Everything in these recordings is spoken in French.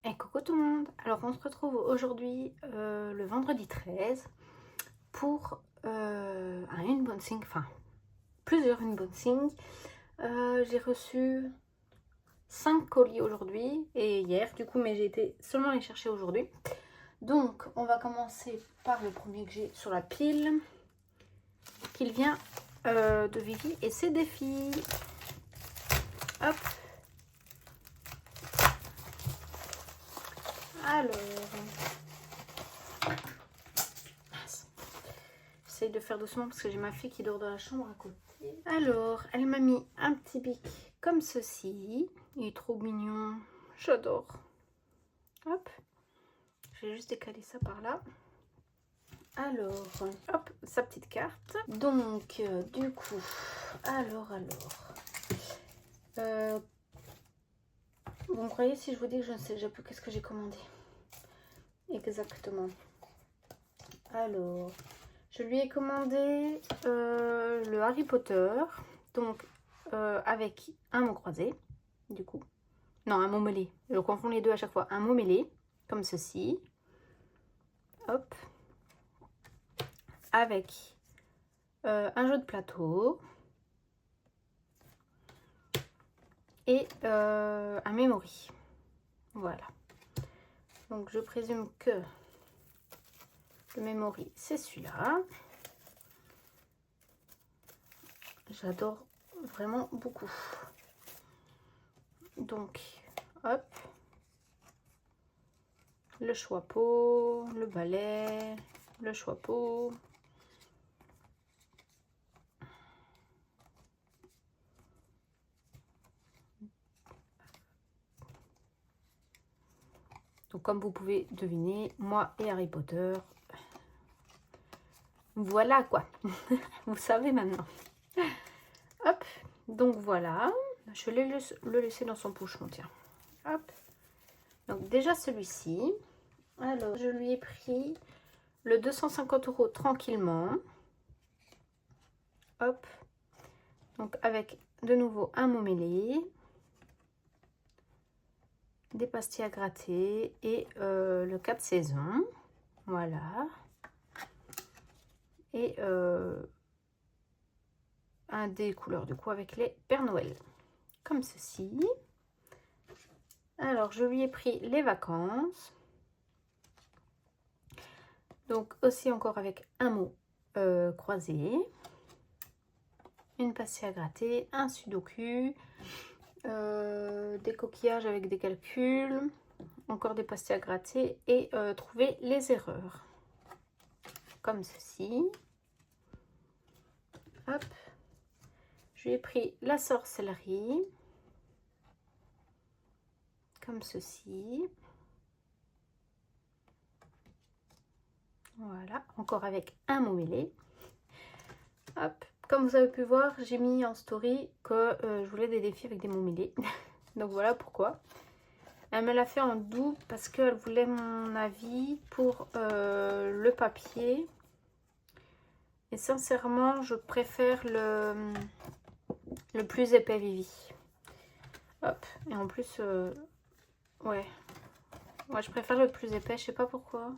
Et coucou tout le monde. Alors on se retrouve aujourd'hui le vendredi 13 pour un unboxing, enfin plusieurs unboxings. J'ai reçu 5 colis aujourd'hui et hier du coup, mais j'ai été seulement les chercher aujourd'hui. Donc on va commencer par le premier que j'ai sur la pile, qu'il vient de Vivi et ses défis. Hop. Alors, j'essaye de faire doucement parce que j'ai ma fille qui dort dans la chambre à côté. Alors, elle m'a mis un petit bic comme ceci. Il est trop mignon. J'adore. Hop. Je vais juste décaler ça par là. Alors, hop, sa petite carte. Donc, du coup, vous me croyez si je vous dis que je ne sais déjà plus qu'est-ce que j'ai commandé exactement. Alors, je lui ai commandé le Harry Potter, donc avec un mot croisé, du coup. Non, un mot mêlé. Je confonds les deux à chaque fois. Un mot mêlé, comme ceci. Hop. Avec un jeu de plateau. Et un memory. Voilà. Donc je présume que le memory, c'est celui-là. J'adore vraiment beaucoup. Donc, hop. Le choix-peau, le balai, le choix-peau. Donc comme vous pouvez deviner, moi et Harry Potter, voilà quoi. Vous savez maintenant. Hop, donc voilà. Je vais le laisser dans son pochon, tiens. Hop. Donc déjà celui-ci. Alors, je lui ai pris le 250 € tranquillement. Hop. Donc avec de nouveau un mot mêlé, des pastilles à gratter et le 4 saisons. Voilà. Et un des couleurs du coup avec les Pères Noël. Comme ceci. Alors, je lui ai pris les vacances. Donc aussi encore avec un mot croisé. Une pastille à gratter, un sudoku, des coquillages avec des calculs, encore des pastilles à gratter et trouver les erreurs. Comme ceci. Hop. Je lui ai pris la sorcellerie. Comme ceci. Voilà, encore avec un mot mêlé. Hop. Comme vous avez pu voir, j'ai mis en story que je voulais des défis avec des mots mêlés. Donc voilà pourquoi. Elle me l'a fait en double parce qu'elle voulait mon avis pour le papier. Et sincèrement, je préfère le plus épais Vivi. Hop. Et en plus, ouais. Moi, je préfère le plus épais. Je sais pas pourquoi.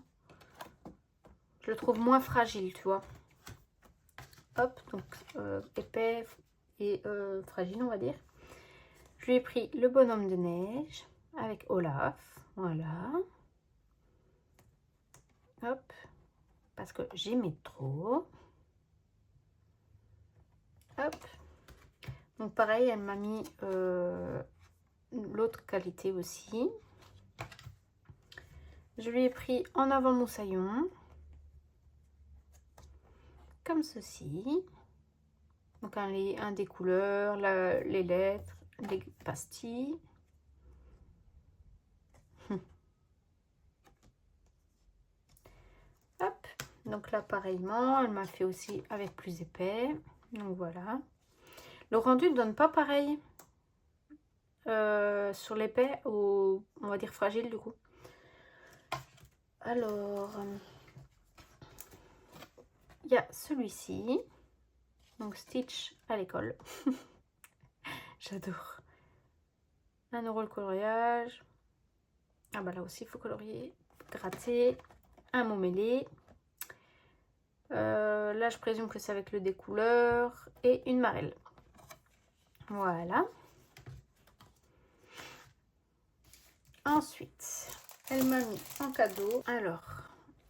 Je le trouve moins fragile, tu vois. Hop. Donc, épais et fragile, on va dire. Je lui ai pris le bonhomme de neige avec Olaf. Voilà. Hop. Parce que j'aimais trop. Hop. Donc pareil, elle m'a mis l'autre qualité aussi. Je lui ai pris en avant moussaillon. Comme ceci. Donc un des couleurs, les lettres, les pastilles. Hop. Donc là pareillement, elle m'a fait aussi avec plus épais. Donc voilà. Le rendu ne donne pas pareil sur l'épais ou on va dire fragile du coup. Alors, il y a celui-ci. Donc Stitch à l'école. J'adore. 1 € le coloriage. Ah bah là aussi, il faut colorier, gratter, un mot mêlé. Là, je présume que c'est avec le découleur et une marelle. Voilà. Ensuite, elle m'a mis en cadeau, alors,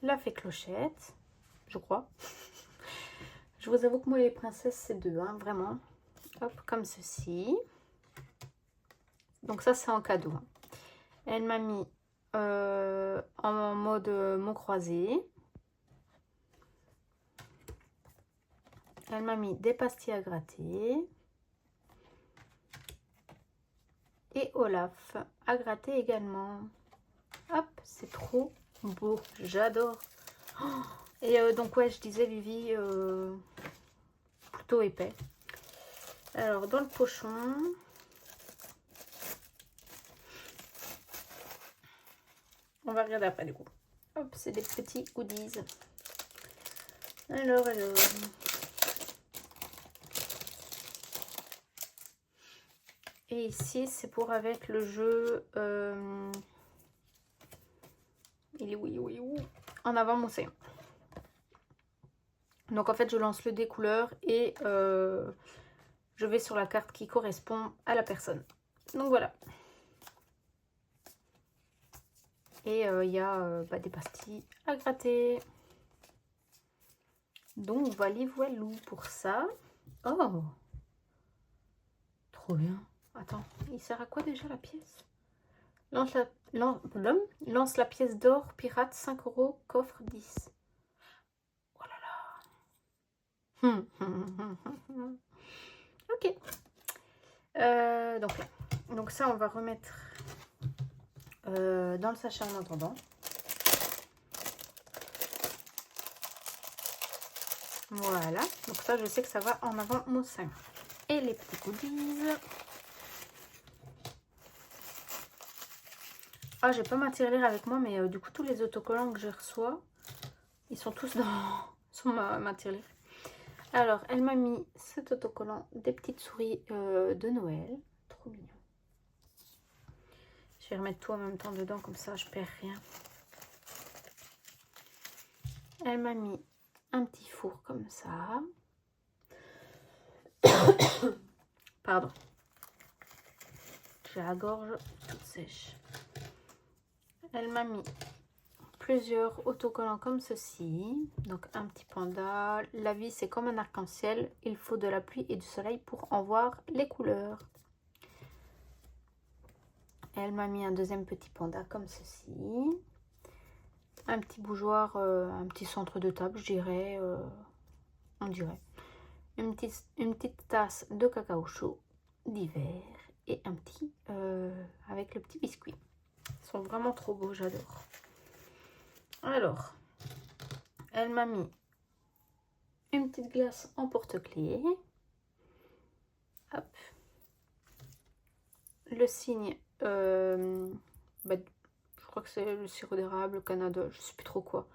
la fée Clochette, je crois. Je vous avoue que moi, les princesses, c'est deux, hein, vraiment. Hop, comme ceci. Donc ça, c'est en cadeau. Elle m'a mis en mode mot croisé. Elle m'a mis des pastilles à gratter. Et Olaf à gratter également. Hop, c'est trop beau. J'adore. Oh, et donc, ouais, je disais, Vivi, plutôt épais. Alors, dans le pochon... On va regarder après, du coup. Hop, c'est des petits goodies. Alors... Et ici, c'est pour avec le jeu... Il est où, il est où, il est où? En avant moussé. Donc, en fait, je lance le découleur et je vais sur la carte qui correspond à la personne. Donc, voilà. Et il y a des pastilles à gratter. Donc, voilà pour ça. Oh! Trop bien. Attends, il sert à quoi déjà la pièce? Lance la pièce d'or, pirate, 5 €, coffre 10. Oh là là. Ok. Donc là. Donc ça, on va remettre dans le sachet en attendant. Voilà. Donc ça, je sais que ça va en avant mon sein. Et les petits goodies. Ah, j'ai pas ma tirelire avec moi, mais du coup, tous les autocollants que je reçois, ils sont tous sur ma tirelire. Alors, elle m'a mis cet autocollant des petites souris de Noël. Trop mignon. Je vais remettre tout en même temps dedans, comme ça, je perds rien. Elle m'a mis un petit four comme ça. Pardon. J'ai la gorge toute sèche. Elle m'a mis plusieurs autocollants comme ceci. Donc un petit panda. La vie, c'est comme un arc-en-ciel. Il faut de la pluie et du soleil pour en voir les couleurs. Elle m'a mis un deuxième petit panda comme ceci. Un petit bougeoir, un petit centre de table, je dirais. On dirait. Une petite tasse de cacao chaud d'hiver. Et un petit avec le petit biscuit. Ils sont vraiment trop beaux, j'adore. Alors, elle m'a mis une petite glace en porte-clés. Hop. Le signe, je crois que c'est le sirop d'érable, Canada, je sais plus trop quoi.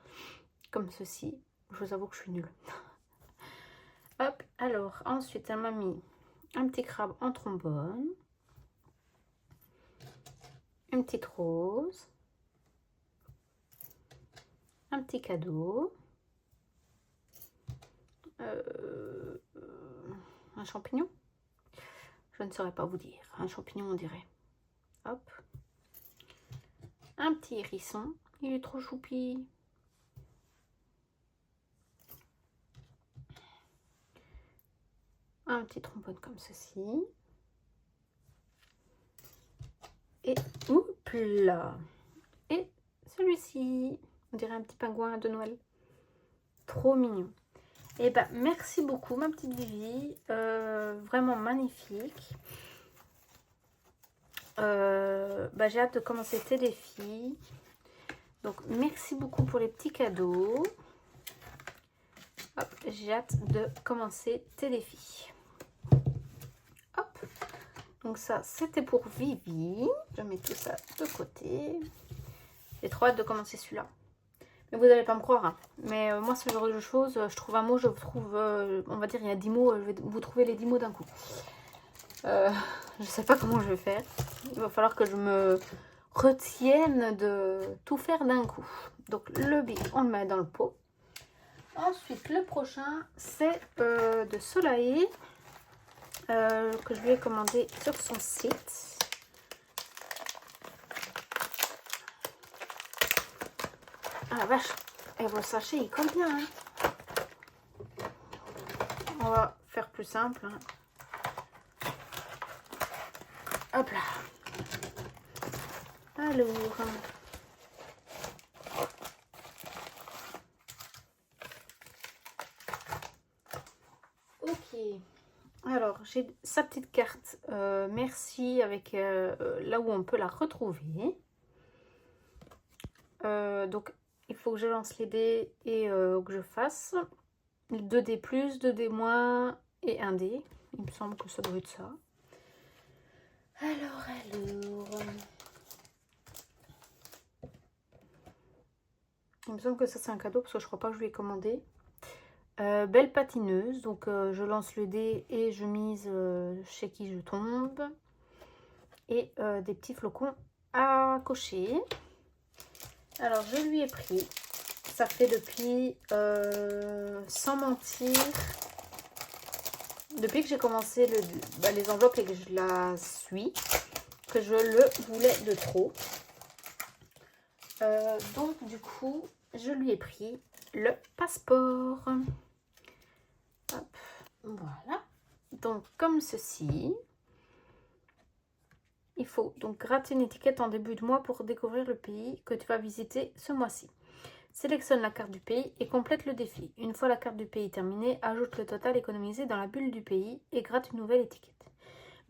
Comme ceci. Je vous avoue que je suis nulle. Hop. Alors, ensuite, elle m'a mis un petit crabe en trombone. Une petite rose. Un petit cadeau. Un champignon. Je ne saurais pas vous dire. Un champignon, on dirait. Hop. Un petit hérisson. Il est trop choupi. Un petit trombone comme ceci. Et oups là. Et celui-ci. On dirait un petit pingouin de Noël. Trop mignon. Et bah merci beaucoup ma petite Vivi. Vraiment magnifique. J'ai hâte de commencer tes défis. Donc merci beaucoup pour les petits cadeaux. J'ai hâte de commencer tes défis. Hop. Donc ça c'était pour Vivi. Je mets tout ça de côté. J'ai trop hâte de commencer celui-là. Mais vous n'allez pas me croire. Hein. Mais moi ce genre de choses, je trouve un mot, je trouve, on va dire il y a 10 mots, je vais vous trouver les 10 mots d'un coup. Je sais pas comment je vais faire. Il va falloir que je me retiennent de tout faire d'un coup. Donc le bic, on le met dans le pot. Ensuite, le prochain, c'est de Solae, que je lui ai commandé sur son site. Ah la vache, et vos sachets, ils collent bien. Hein. On va faire plus simple. Hein. Hop là. Alors... Ok. Alors, j'ai sa petite carte merci avec là où on peut la retrouver. Donc, il faut que je lance les dés et que je fasse 2 dés plus, 2 dés moins et 1 dé. Il me semble que ça doit être ça. Alors... Il me semble que ça c'est un cadeau parce que je crois pas que je lui ai commandé. Belle patineuse, donc je lance le dé et je mise chez qui je tombe. Et des petits flocons à cocher. Alors je lui ai pris, ça fait depuis, sans mentir, depuis que j'ai commencé les enveloppes et que je la suis, que je le voulais de trop. Donc du coup, je lui ai pris le passeport. Hop, voilà. Donc comme ceci. Il faut donc gratter une étiquette en début de mois pour découvrir le pays que tu vas visiter ce mois-ci. Sélectionne la carte du pays et complète le défi. Une fois la carte du pays terminée, ajoute le total économisé dans la bulle du pays et gratte une nouvelle étiquette.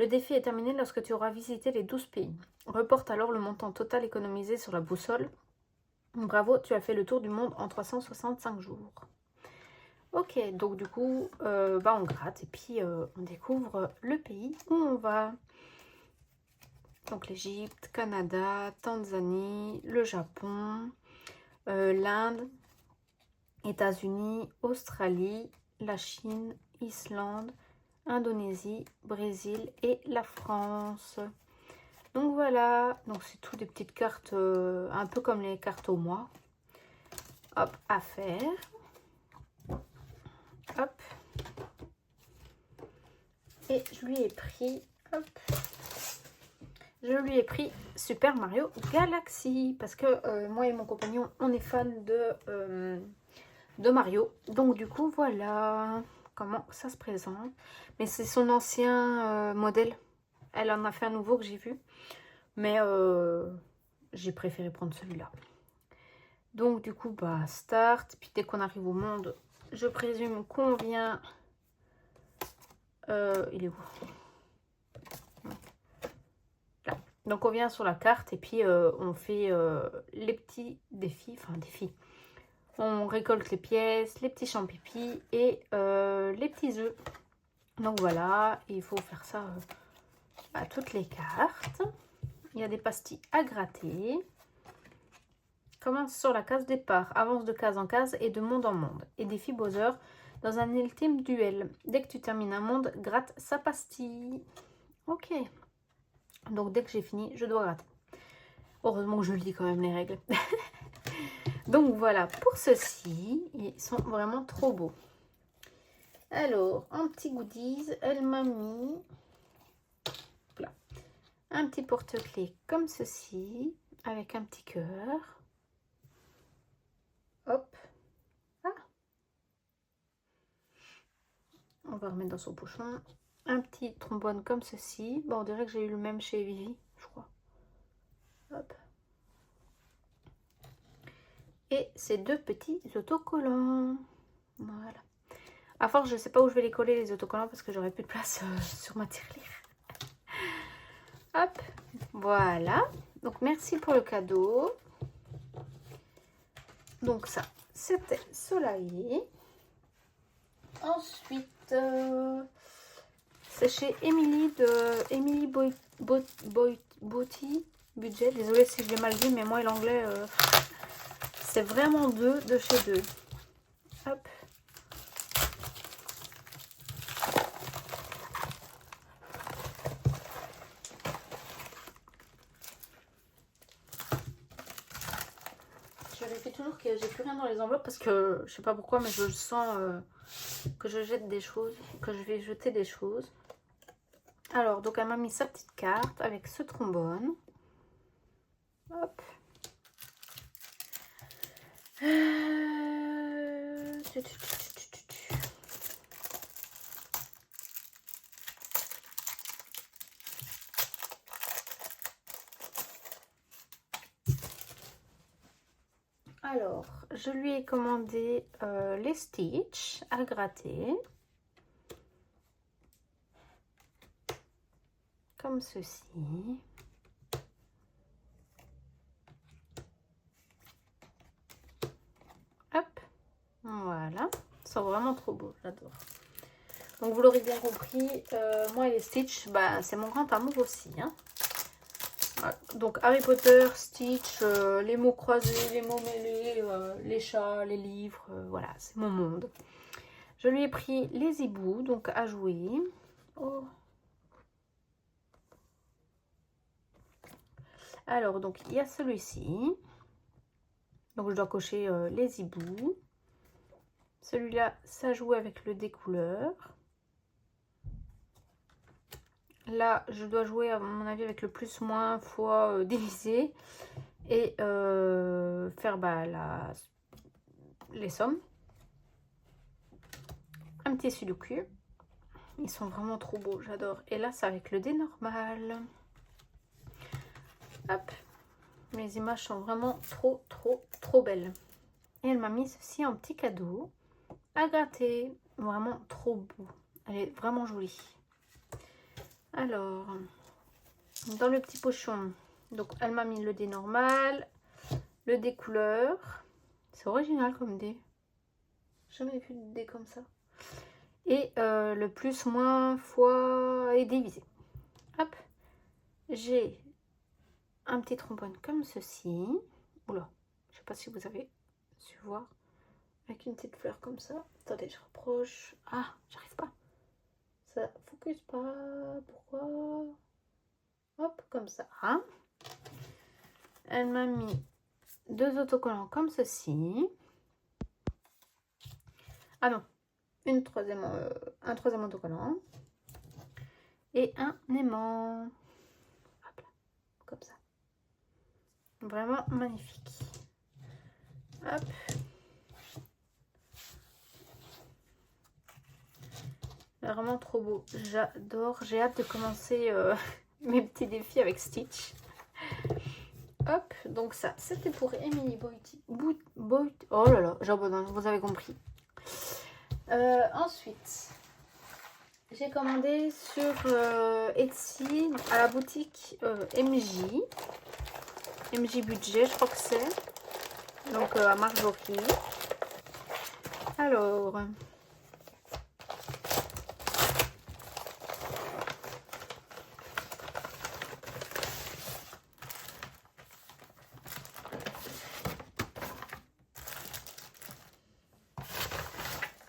Le défi est terminé lorsque tu auras visité les 12 pays. Reporte alors le montant total économisé sur la boussole. Bravo, tu as fait le tour du monde en 365 jours. Ok, donc du coup, on gratte et puis on découvre le pays où on va. Donc l'Égypte, Canada, Tanzanie, le Japon, l'Inde, États-Unis, Australie, la Chine, Islande, Indonésie, Brésil et la France. Donc voilà, donc c'est tout des petites cartes un peu comme les cartes au mois. Hop, à faire. Hop. Et je lui ai pris, hop, je lui ai pris Super Mario Galaxy parce que moi et mon compagnon, on est fan de Mario. Donc du coup, voilà comment ça se présente. Mais c'est son ancien modèle. Elle en a fait un nouveau que j'ai vu. Mais j'ai préféré prendre celui-là. Donc du coup, start. Puis dès qu'on arrive au monde, je présume qu'on vient... il est où? Là. Donc on vient sur la carte et puis on fait les petits défis. Enfin, défis. On récolte les pièces, les petits champipis et les petits œufs. Donc voilà, il faut faire ça à toutes les cartes. Il y a des pastilles à gratter. Commence sur la case départ, avance de case en case et de monde en monde. Et défie Bowser dans un ultime duel. Dès que tu termines un monde, gratte sa pastille. Ok. Donc dès que j'ai fini, je dois gratter. Heureusement que je lis quand même les règles. Donc voilà, pour ceci, ils sont vraiment trop beaux. Alors, en petit goodies, elle m'a mis voilà, un petit porte-clés comme ceci, avec un petit cœur. Hop. Ah. On va remettre dans son pochon. Un petit trombone comme ceci. Bon, on dirait que j'ai eu le même chez Vivi, je crois. Hop. Et ces deux petits autocollants. Voilà. À force, je ne sais pas où je vais les coller, les autocollants, parce que j'aurai plus de place sur ma tirelire. Hop. Voilà. Donc, merci pour le cadeau. Donc, ça, c'était Solae. Ensuite, c'est chez Emily de Emily Beauty Budget. Désolée si je l'ai mal dit, mais moi et l'anglais, c'est vraiment de chez deux. Hop. vérifie toujours que j'ai plus rien dans les enveloppes parce que je sais pas pourquoi, mais je sens que je jette des choses, que je vais jeter des choses. Alors, donc elle m'a mis sa petite carte avec ce trombone. Hop. Alors, je lui ai commandé les Stitch à gratter. Comme ceci. Hop. Voilà. Ils sont vraiment trop beaux, j'adore. Donc vous l'aurez bien compris, moi les Stitch, bah, c'est mon grand amour aussi. Hein. Voilà. Donc Harry Potter, Stitch, les mots croisés, les mots mêlés, les chats, les livres, voilà, c'est mon monde. Je lui ai pris les hiboux, donc à jouer. Oh. Alors, donc il y a celui-ci. Donc je dois cocher les hiboux. Celui-là, ça joue avec le découleur. Là, je dois jouer, à mon avis, avec le plus, moins, fois divisé. Et faire les sommes. Un petit sudoku. Ils sont vraiment trop beaux, j'adore. Et là, c'est avec le dé normal. Hop. Les images sont vraiment trop belles. Et elle m'a mis ceci en petit cadeau à gratter. Vraiment trop beau. Elle est vraiment jolie. Alors, dans le petit pochon, donc elle m'a mis le dé normal, le dé couleur. C'est original comme dé. Jamais vu de dé comme ça. Et le plus, moins, fois et divisé. Hop. J'ai un petit trombone comme ceci. Oula, je sais pas si vous avez su voir. Avec une petite fleur comme ça. Attendez, je rapproche. Ah, j'arrive pas. Ça focus pas. Pourquoi? Hop, comme ça. Hein. Elle m'a mis 2 autocollants comme ceci. Ah non, un troisième autocollant. Et un aimant. Hop là, comme ça. Vraiment magnifique. Hop. Vraiment trop beau. J'adore. J'ai hâte de commencer mes petits défis avec Stitch. Hop. Donc ça, c'était pour Emily Boyd. Oh là là, j'abandonne. Vous avez compris. Ensuite, j'ai commandé sur Etsy à la boutique MJ Budget, je crois que c'est. Donc à Marjorie. Alors,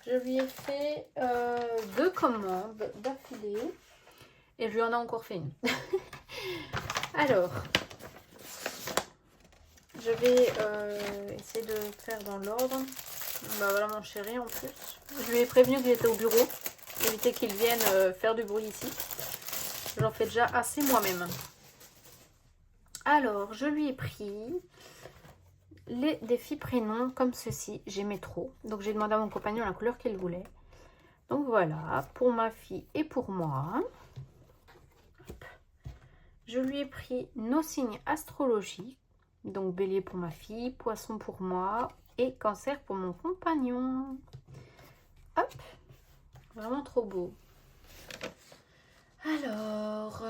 je lui ai fait 2 commandes d'affilée et je lui en ai encore fait une. Alors, je vais essayer de faire dans l'ordre. Bah voilà mon chéri en plus. Je lui ai prévenu que j'étais au bureau. Éviter qu'il vienne faire du bruit ici. J'en fais déjà assez moi-même. Alors, je lui ai pris les défis prénoms comme ceci. J'aimais trop. Donc, j'ai demandé à mon compagnon la couleur qu'il voulait. Donc, voilà. Pour ma fille et pour moi. Hop. Je lui ai pris nos signes astrologiques. Donc, bélier pour ma fille, poisson pour moi et cancer pour mon compagnon. Hop. Vraiment trop beau. Alors,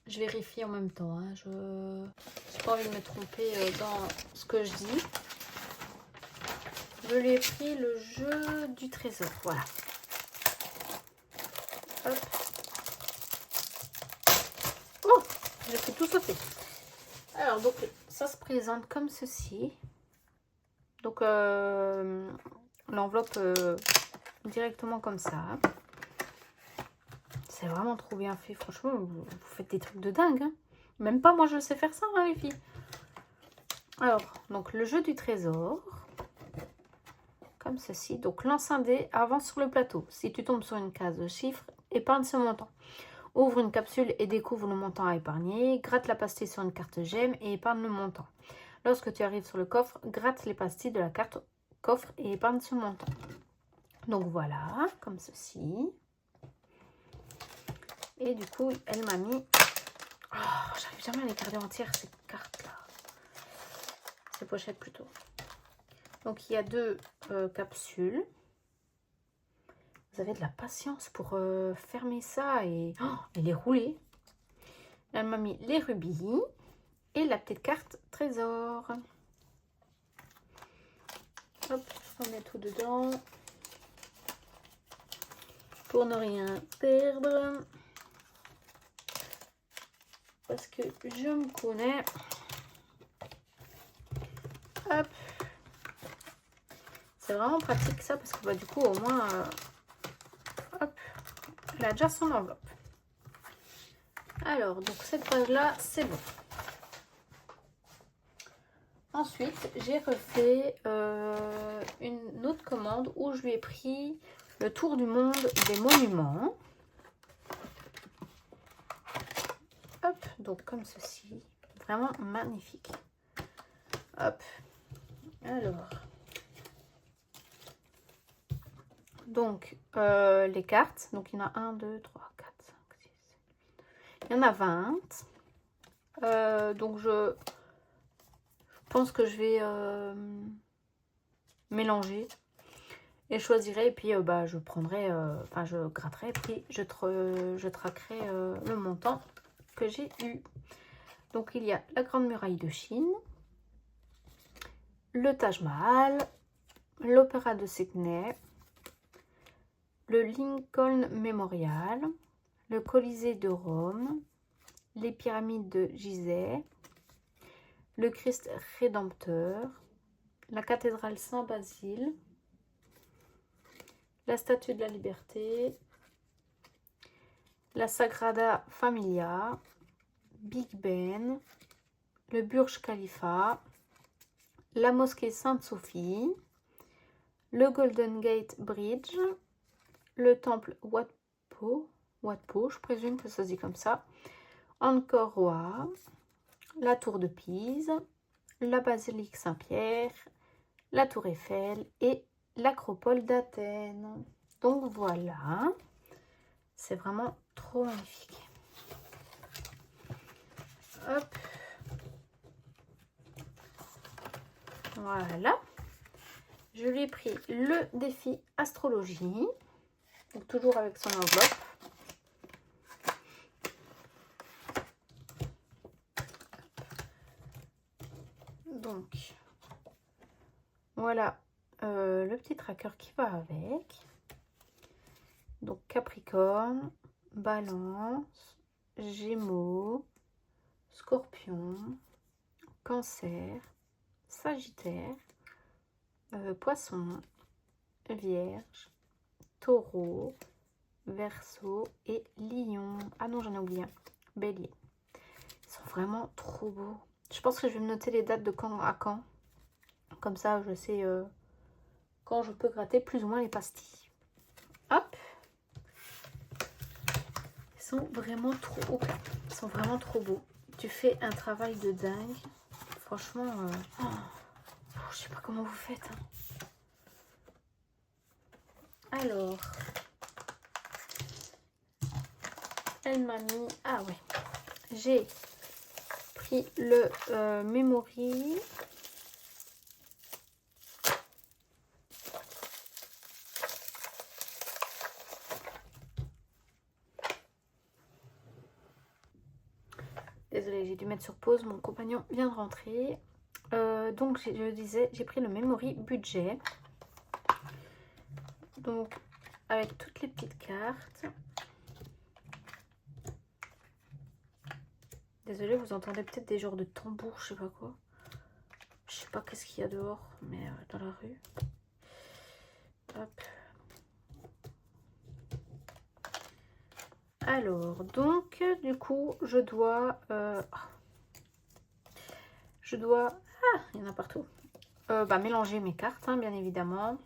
je vérifie en même temps. Hein. Je n'ai pas envie de me tromper dans ce que je dis. Je lui ai pris le jeu du trésor. Voilà. Hop. Oh, j'ai fait tout sauter. Alors, donc, ça se présente comme ceci. Donc, l'enveloppe directement comme ça. C'est vraiment trop bien fait. Franchement, vous faites des trucs de dingue. Hein. Même pas moi, je sais faire ça, hein, les filles. Alors, donc le jeu du trésor. Comme ceci. Donc, lance un dé, avance sur le plateau. Si tu tombes sur une case de chiffres, épargne ce montant. Ouvre une capsule et découvre le montant à épargner. Gratte la pastille sur une carte gemme et épargne le montant. Lorsque tu arrives sur le coffre, gratte les pastilles de la carte coffre et épargne ce montant. Donc voilà, comme ceci. Et du coup, elle m'a mis... Oh, j'arrive jamais à les garder entières, ces cartes-là. Ces pochettes plutôt. Donc il y a 2 capsules. Vous avez de la patience pour fermer ça et les rouler. Elle m'a mis les rubis et la petite carte trésor. Hop, on met tout dedans. Pour ne rien perdre. Parce que je me connais. Hop. C'est vraiment pratique ça parce que bah, du coup au moins hop, elle a déjà son enveloppe. Alors donc cette page là c'est bon. Ensuite j'ai refait une autre commande où je lui ai pris le tour du monde des monuments. Hop, donc comme ceci, vraiment magnifique. Hop, alors donc les cartes, donc il y en a 1, 2, 3, 4, 5, 6, 7. Il y en a 20. Donc je pense que je vais mélanger et je choisirai et puis bah, je prendrai, enfin je gratterai et puis je traquerai le montant que j'ai eu. Donc il y a la Grande Muraille de Chine, le Taj Mahal, l'Opéra de Sydney, le Lincoln Memorial, le Colisée de Rome, les pyramides de Gizeh, le Christ Rédempteur, la cathédrale Saint-Basile, la Statue de la Liberté, la Sagrada Familia, Big Ben, le Burj Khalifa, la mosquée Sainte-Sophie, le Golden Gate Bridge, le temple Wat Po, je présume que ça se dit comme ça, Angkor Wat, la tour de Pise, la basilique Saint-Pierre, la tour Eiffel et l'acropole d'Athènes. Donc voilà, c'est vraiment trop magnifique. Hop. Voilà. Je lui ai pris le défi astrologie. Donc toujours avec son enveloppe. Donc voilà le petit tracker qui va avec. Donc Capricorne, Balance, Gémeaux, Scorpion, Cancer, Sagittaire, Poisson, Vierge, Taureau, Verseau et Lion. Ah non, j'en ai oublié un. Bélier. Ils sont vraiment trop beaux. Je pense que je vais me noter les dates de quand à quand. Comme ça, je sais quand je peux gratter plus ou moins les pastilles. Hop. Ils sont vraiment trop beaux. Ils sont vraiment trop beaux. Tu fais un travail de dingue. Franchement, je sais pas comment vous faites. Hein. Alors, elle m'a mis... Ah ouais. J'ai pris le Memory. Désolée, j'ai dû mettre sur pause. Mon compagnon vient de rentrer. Donc, je disais, j'ai pris le Memory Budget. Donc, avec toutes les petites cartes. Désolée, vous entendez peut-être des genres de tambours, je sais pas quoi. Je sais pas qu'est-ce qu'il y a dehors, mais dans la rue. Hop. Alors, donc, du coup, je dois Ah, il y en a partout. Mélanger mes cartes, hein, bien évidemment.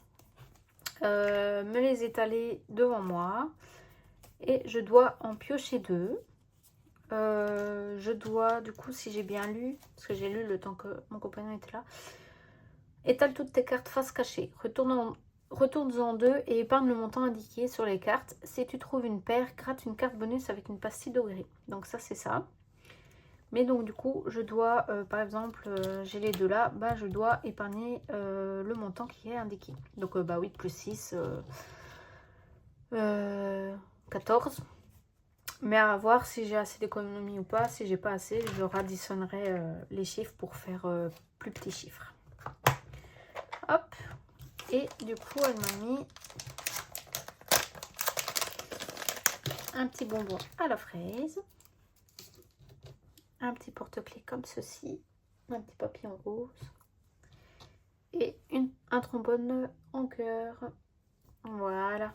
Me les étaler devant moi. Et je dois en piocher 2. Je dois, du coup, si j'ai bien lu, parce que j'ai lu le temps que mon compagnon était là, étale toutes tes cartes face cachée. Retourne-en 2 et épargne le montant indiqué sur les cartes. Si tu trouves une paire, gratte une carte bonus avec une pastille d'eau gris. Donc ça, c'est ça. Mais donc, du coup, je dois, par exemple, j'ai les deux là, je dois épargner le montant qui est indiqué. Donc, 8 plus 6, 14. Mais à voir si j'ai assez d'économie ou pas. Si j'ai pas assez, je radditionnerai les chiffres pour faire plus petits chiffres. Hop. Et du coup, elle m'a mis un petit bonbon à la fraise. Un petit porte-clés comme ceci. Un petit papillon rose. Et un trombone en cœur. Voilà.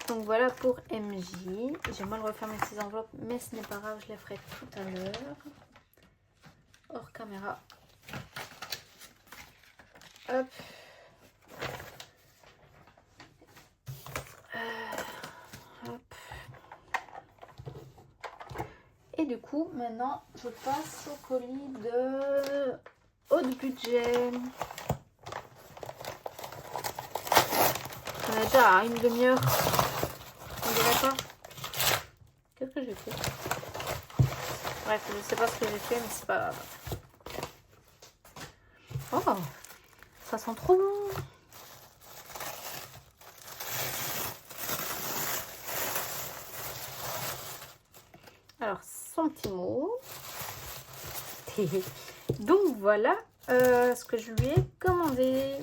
Donc voilà pour MJ. J'ai mal refermé ces enveloppes, mais ce n'est pas grave, je les ferai tout à l'heure. Hors caméra. Hop. Hop. Et du coup, maintenant, je passe au colis de haut de budget. On est déjà à une demi-heure. On dirait pas. Qu'est-ce que j'ai fait? Bref, je sais pas ce que j'ai fait, mais c'est pas grave. Oh, ça sent trop bon. Alors, son petit mot. Donc voilà ce que je lui ai commandé.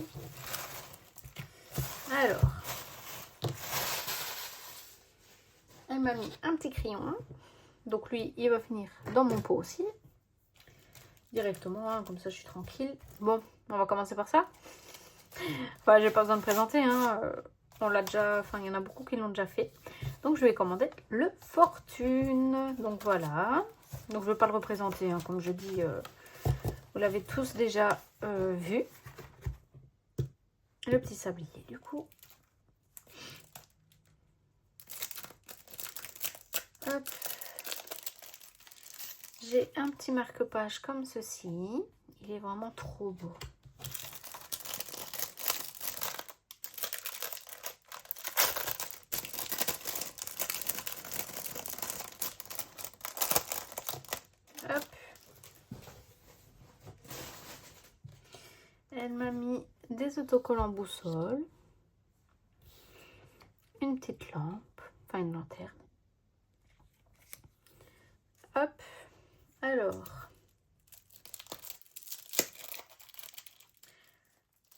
Alors, elle m'a mis un petit crayon. Donc lui, il va finir dans mon pot aussi. Directement, hein, comme ça je suis tranquille. Bon, on va commencer par ça. Enfin, j'ai pas besoin de présenter, hein. On l'a déjà, enfin, il y en a beaucoup qui l'ont déjà fait. Donc, je vais commander le Fortune. Donc, voilà. Donc, je ne vais pas le représenter, hein, comme je dis. Vous l'avez tous déjà vu. Le petit sablier, du coup. Hop. J'ai un petit marque-page comme ceci. Il est vraiment trop beau. Hop. Elle m'a mis des autocollants boussole. Une petite lampe. Enfin, une lanterne. Hop. Alors.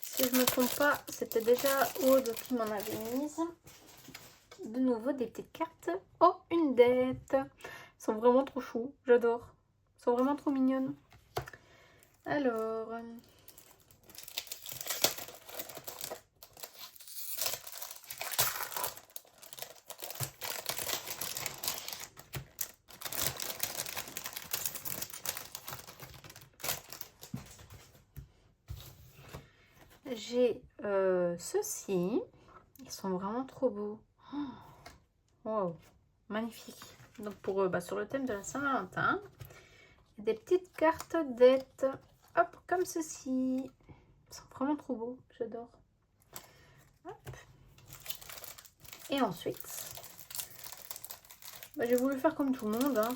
Si je ne me trompe pas, c'était déjà Aude qui m'en avait mise. De nouveau, des petites cartes. Oh, une dette. Elles sont vraiment trop chou. J'adore. Elles sont vraiment trop mignonnes. Alors. J'ai ceux-ci. Ils sont vraiment trop beaux. Wow, magnifique. Donc pour sur le thème de la Saint-Valentin, des petites cartes dettes. Hop, comme ceci. Ils sont vraiment trop beaux. J'adore. Et ensuite, j'ai voulu faire comme tout le monde. Hein.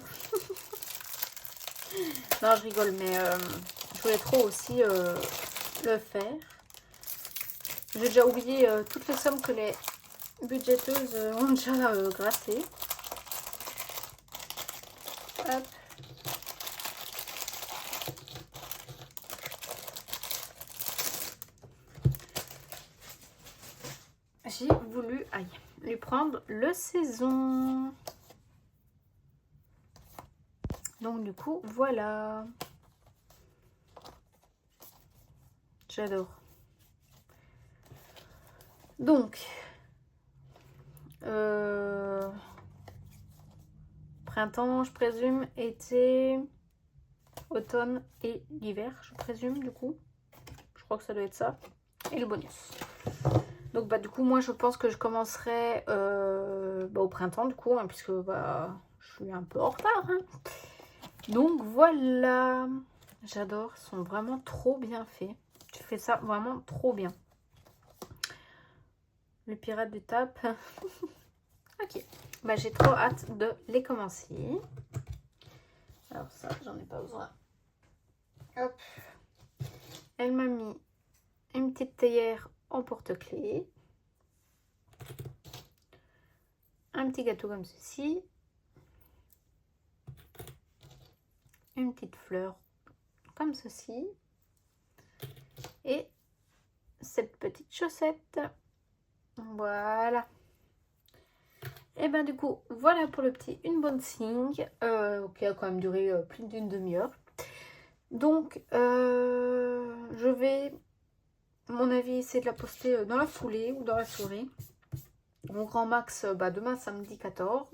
Non, je rigole, mais je voulais trop aussi le faire. J'ai déjà oublié toutes les sommes que les budgéteuses ont déjà grattées. Hop. J'ai voulu lui prendre le saison. Donc du coup, voilà. J'adore. Donc, printemps, je présume, été, automne et l'hiver, je présume, du coup. Je crois que ça doit être ça. Et le bonus. Donc, bah, du coup, moi, je pense que je commencerai au printemps, du coup, hein, puisque bah, je suis un peu en retard. Hein. Donc, voilà. J'adore. Ils sont vraiment trop bien faits. Tu fais ça vraiment trop bien. Le pirate du tape. Ok. Bah, j'ai trop hâte de les commencer. Alors ça, j'en ai pas besoin. Hop. Elle m'a mis une petite théière en porte-clés. Un petit gâteau comme ceci. Une petite fleur comme ceci. Et cette petite chaussette. Voilà. Et ben du coup, voilà pour le petit unboxing qui a quand même duré plus d'une demi-heure. Donc, je vais, à mon avis, essayer de la poster dans la foulée ou dans la soirée. Mon grand max, demain samedi 14.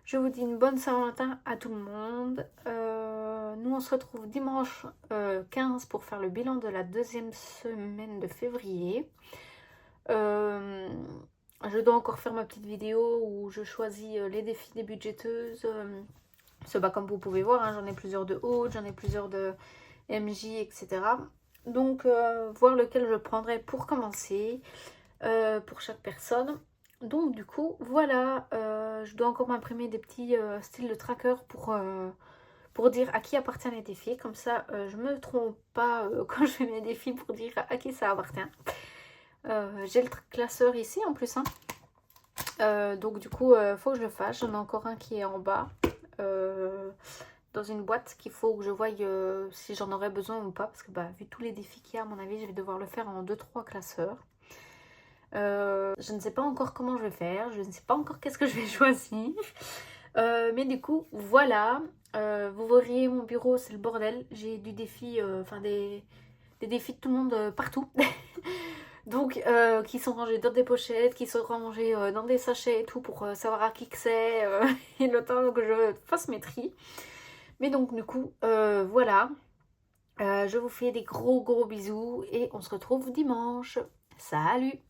Je vous dis une bonne Saint-Valentin à tout le monde. Nous, on se retrouve dimanche 15 pour faire le bilan de la deuxième semaine de février. Je dois encore faire ma petite vidéo où je choisis les défis des budgéteuses. Comme vous pouvez voir, hein, j'en ai plusieurs de haute, j'en ai plusieurs de MJ, etc. Donc, voir lequel je prendrai pour commencer, pour chaque personne. Donc, du coup, voilà, je dois encore m'imprimer des petits styles de tracker pour dire à qui appartiennent les défis. Comme ça, je me trompe pas quand je fais mes défis pour dire à qui ça appartient. J'ai le classeur ici en plus. Hein. Donc du coup, faut que je le fasse. J'en ai encore un qui est en bas. Dans une boîte qu'il faut que je voie si j'en aurais besoin ou pas. Parce que vu tous les défis qu'il y a, à mon avis, je vais devoir le faire en 2-3 classeurs. Je ne sais pas encore comment je vais faire. Je ne sais pas encore qu'est-ce que je vais choisir. Mais du coup, voilà. Vous verriez mon bureau, c'est le bordel. J'ai du défi, des défis de tout le monde partout. Donc, qui sont rangés dans des pochettes, qui sont rangés dans des sachets et tout pour savoir à qui que c'est. Et le temps que je fasse mes tris. Mais donc, du coup, voilà. Je vous fais des gros bisous et on se retrouve dimanche. Salut!